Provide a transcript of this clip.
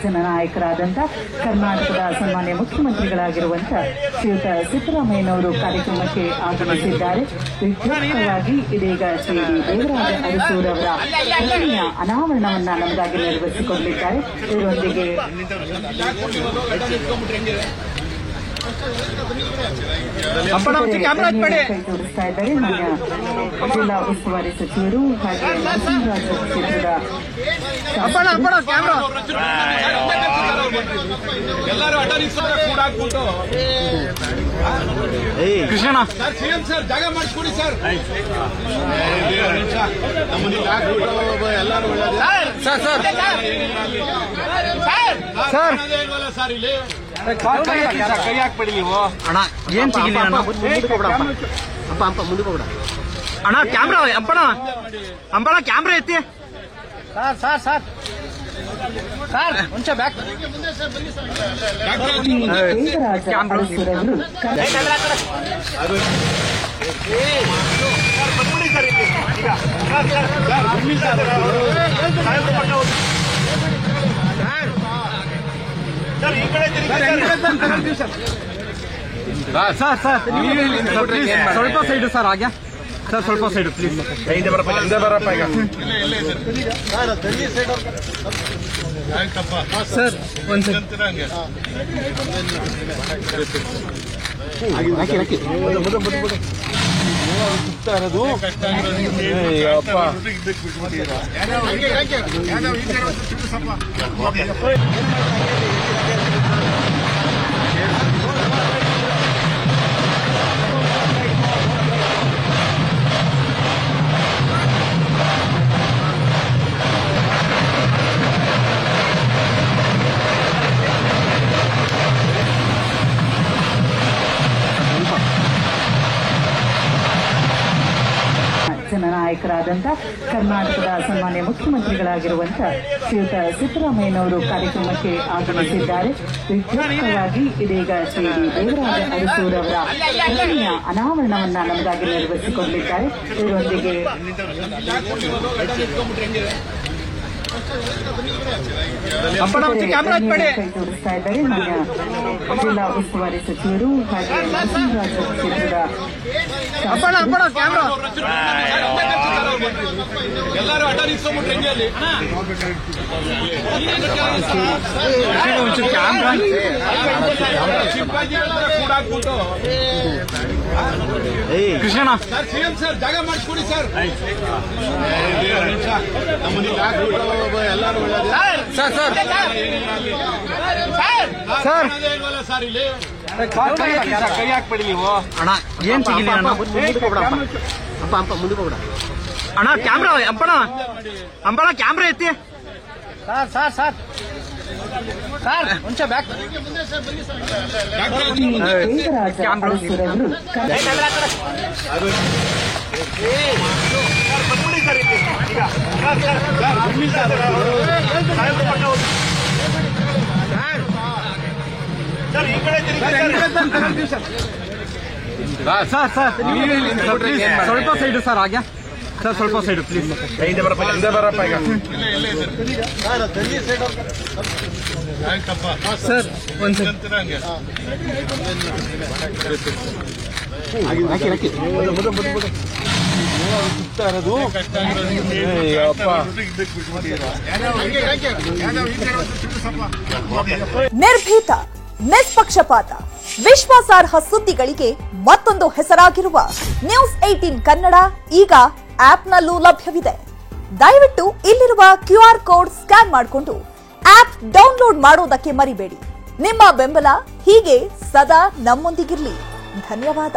ಜನನಾಯಕರಾದಂಥ ಕರ್ನಾಟಕದ ಸನ್ಮಾನ್ಯ ಮುಖ್ಯಮಂತ್ರಿಗಳಾಗಿರುವಂಥ ಶ್ರೀಯುತ ಸಿದ್ದರಾಮಯ್ಯನವರು ಕಾರ್ಯಕ್ರಮಕ್ಕೆ ಆಗಮಿಸಿದ್ದಾರೆ. ವಿದ್ಯುಕ್ತವಾಗಿ ಇದೀಗ ಶ್ರೀ ದೇವರಾಜ ಅರಸೂರವರ ಪ್ರತಿಮೆಯ ಅನಾವರಣವನ್ನ ನಮಗಾಗಿ ನೆರವೇರಿಸಿಕೊಂಡಿದ್ದಾರೆ. ಇದರೊಂದಿಗೆ ಕೈ ಜೋಡಿಸ್ತಾ ಇದ್ದಾರೆ ಮಾನ್ಯ ಜಿಲ್ಲಾ ಉಸ್ತುವಾರಿ ಸಚಿವರು ಹಾಗೆ ನರಸಿಂಹರಾಜ ಕ್ಷೇತ್ರದ ಕೃಷ್ಣ ಜಾಗ ಮಾಡಿಸ್ಕೊಡಿ ಸರ್. ಸರ್ ಇಲ್ಲಿ ಕೈ ಹಾಕ್ಬೇಡಿ ನೀವು ಅಣ್ಣ. ಏನ್ ಸಿಗಲಿ ಅಣ್ಣ, ಮುಂದೆ ಹೋಗ್ಬಿಡ ಅಣ್ಣ. ಕ್ಯಾಮ್ರಾ ಅಂಬಣ ಕ್ಯಾಮ್ರಾ ಎತ್ತಿ ಸರ್ ಸರ್ ಒಂಚ ಬ್ಯಾಕ್ ದೇವರಾಜ ಅರಸೂರವರು ಸ್ವಲ್ಪ ಸೈಡ್ ಸರ್ ಹಾಗೆ ಸರ್, ಸ್ವಲ್ಪ ಸೈಡ್ ಪ್ಲೀಸ್. ಸರ್ ಒಂದ್ ಜನನಾಯಕರಾದಂಥ ಕರ್ನಾಟಕದ ಸನ್ಮಾನ್ಯ ಮುಖ್ಯಮಂತ್ರಿಗಳಾಗಿರುವಂಥ ಶ್ರೀಯುತ ಸಿದ್ದರಾಮಯ್ಯನವರು ಕಾರ್ಯಕ್ರಮಕ್ಕೆ ಆಗಮಿಸಿದ್ದಾರೆ. ವಿದ್ಯುಕ್ತವಾಗಿ ಇದೀಗ ಶ್ರೀ ದೇವರಾಜ ಅರಸೂರವರ ಪ್ರತಿಮೆಯ ಅನಾವರಣವನ್ನ ನಮಗಾಗಿ ನೆರವೇರಿಸಿಕೊಂಡಿದ್ದಾರೆ. ಇದರೊಂದಿಗೆ ಕೈ ಜೋಡಿಸ್ತಾ ಇದ್ದಾರೆ ಮಾನ್ಯ ಜಿಲ್ಲಾ ಉಸ್ತುವಾರಿ ಸಚಿವರು ಹಾಗೆ ನರಸಿಂಹರಾಜ ಕ್ಷೇತ್ರದ ಕೃಷ್ಣ ಸರ್ ಜಾಗ ಮಾಡಿಸ್ಕೊಡಿ ಸರ್. ಸರ್ ಇಲ್ಲಿ ಕೈ ಹಾಕ್ಬೇಡಿ ನೀವು ಅಣ್ಣ. ಏನ್ ಸಿಗಲಿ ಅಣ್ಣ, ಮುಂದೆ ಹೋಗ್ಬಿಡ ಅಣ್ಣ. ಕ್ಯಾಮ್ರಾ ಅಂಬಣ ಕ್ಯಾಮ್ರಾ ಎತ್ತಿ ಸರ್ ಸರ್ ಒಂಚ ಬ್ಯಾಕ್ ದೇವರಾಜ ಅರಸೂರವರು ಸರ್ ಸ್ವಲ್ಪ ಸೈಡ್ ಸರ್ ಹಾಗೆ ಸರ್, ಸ್ವಲ್ಪ ಸೈಡ್ ಪ್ಲೀಸ್. ಸರ್ ಒಂದ್ ನಿರ್ಭೀತ, ನಿಷ್ಪಕ್ಷಪಾತ, ವಿಶ್ವಾಸಾರ್ಹ ಸುದ್ದಿಗಳಿಗೆ ಮತ್ತೊಂದು ಹೆಸರಾಗಿರುವ ನ್ಯೂಸ್ 18 ಕನ್ನಡ ಈಗ ಆಪ್ನಲ್ಲೂ ಲಭ್ಯವಿದೆ. ದಯವಿಟ್ಟು ಇಲ್ಲಿರುವ QR ಕೋಡ್ ಸ್ಕ್ಯಾನ್ ಮಾಡಿಕೊಂಡು ಆಪ್ ಡೌನ್ಲೋಡ್ ಮಾಡೋದಕ್ಕೆ ಮರಿಬೇಡಿ. ನಿಮ್ಮ ಬೆಂಬಲ ಹೀಗೆ ಸದಾ ನಮ್ಮೊಂದಿಗಿರಲಿ. ಧನ್ಯವಾದ.